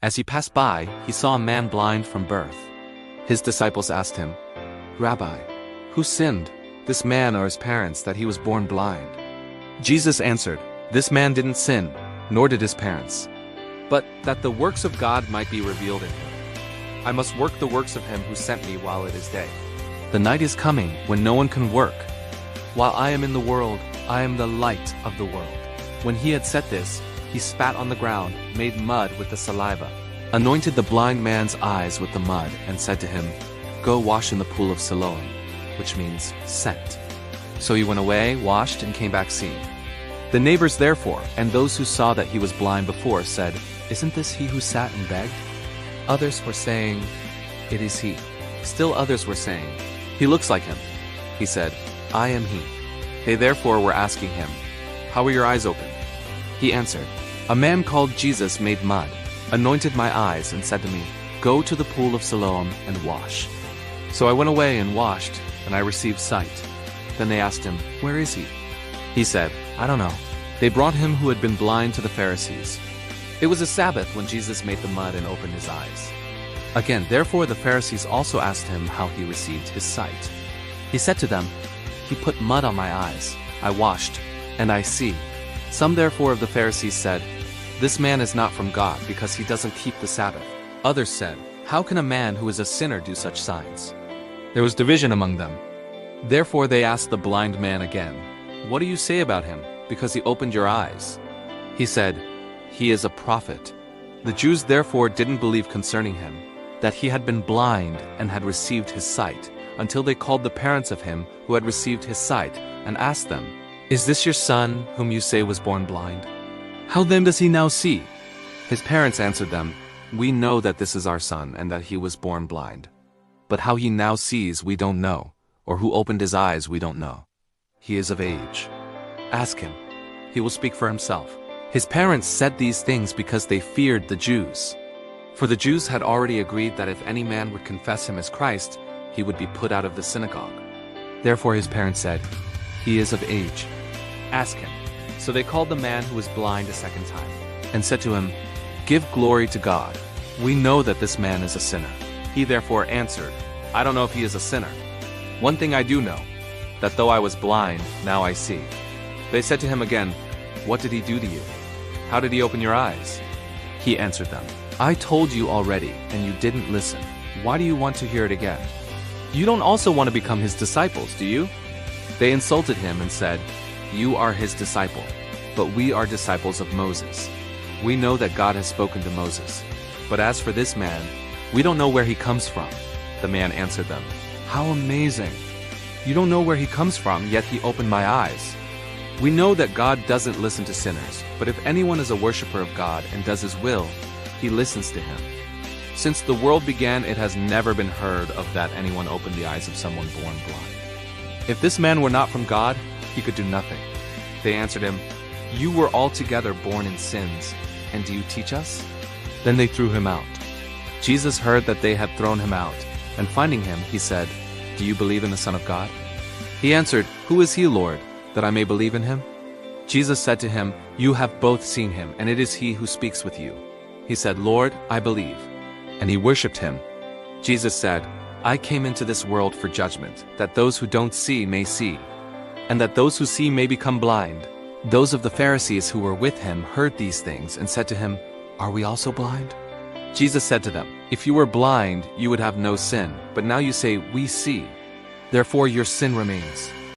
As he passed by, he saw a man blind from birth. His disciples asked him, "Rabbi, who sinned, this man or his parents, that he was born blind?" Jesus answered, "This man didn't sin, nor did his parents, but that the works of God might be revealed in him. I must work the works of him who sent me while it is day. The night is coming when no one can work. While I am in the world, I am the light of the world." When he had said this, he spat on the ground, made mud with the saliva, anointed the blind man's eyes with the mud, and said to him, "Go wash in the pool of Siloam," which means sent. So he went away, washed, and came back seeing. The neighbors therefore, and those who saw that he was blind before, said, "Isn't this he who sat and begged?" Others were saying, "It is he." Still others were saying, "He looks like him." He said, "I am he." They therefore were asking him, "How were your eyes opened?" He answered, "A man called Jesus made mud, anointed my eyes, and said to me, 'Go to the pool of Siloam and wash.' So I went away and washed, and I received sight." Then they asked him, "Where is he?" He said, "I don't know." They brought him who had been blind to the Pharisees. It was a Sabbath when Jesus made the mud and opened his eyes. Again, therefore the Pharisees also asked him how he received his sight. He said to them, "He put mud on my eyes. I washed, and I see." Some therefore of the Pharisees said, "This man is not from God, because he doesn't keep the Sabbath." Others said, "How can a man who is a sinner do such signs?" There was division among them. Therefore they asked the blind man again, "What do you say about him, because he opened your eyes?" He said, "He is a prophet." The Jews therefore didn't believe concerning him, that he had been blind and had received his sight, until they called the parents of him who had received his sight, and asked them, "Is this your son, whom you say was born blind? How then does he now see?" His parents answered them, "We know that this is our son, and that he was born blind. But how he now sees we don't know, or who opened his eyes we don't know. He is of age. Ask him. He will speak for himself." His parents said these things because they feared the Jews. For the Jews had already agreed that if any man would confess him as Christ, he would be put out of the synagogue. Therefore his parents said, "He is of age. Ask him." So they called the man who was blind a second time, and said to him, "Give glory to God. We know that this man is a sinner." He therefore answered, "I don't know if he is a sinner. One thing I do know, that though I was blind, now I see." They said to him again, "What did he do to you? How did he open your eyes?" He answered them, "I told you already, and you didn't listen. Why do you want to hear it again? You don't also want to become his disciples, do you?" They insulted him and said, "You are his disciple, but we are disciples of Moses. We know that God has spoken to Moses. But as for this man, we don't know where he comes from." The man answered them, "How amazing! You don't know where he comes from, yet he opened my eyes. We know that God doesn't listen to sinners, but if anyone is a worshiper of God and does his will, he listens to him. Since the world began, it has never been heard of that anyone opened the eyes of someone born blind. If this man were not from God, he could do nothing." They answered him, "You were altogether born in sins, and do you teach us?" Then they threw him out. Jesus heard that they had thrown him out, and finding him, he said, "Do you believe in the Son of God?" He answered, "Who is he, Lord, that I may believe in him?" Jesus said to him, "You have both seen him, and it is he who speaks with you." He said, "Lord, I believe." And he worshipped him. Jesus said, "I came into this world for judgment, that those who don't see may see, and that those who see may become blind." Those of the Pharisees who were with him heard these things and said to him, "Are we also blind?" Jesus said to them, "If you were blind, you would have no sin, but now you say, 'We see.' Therefore your sin remains.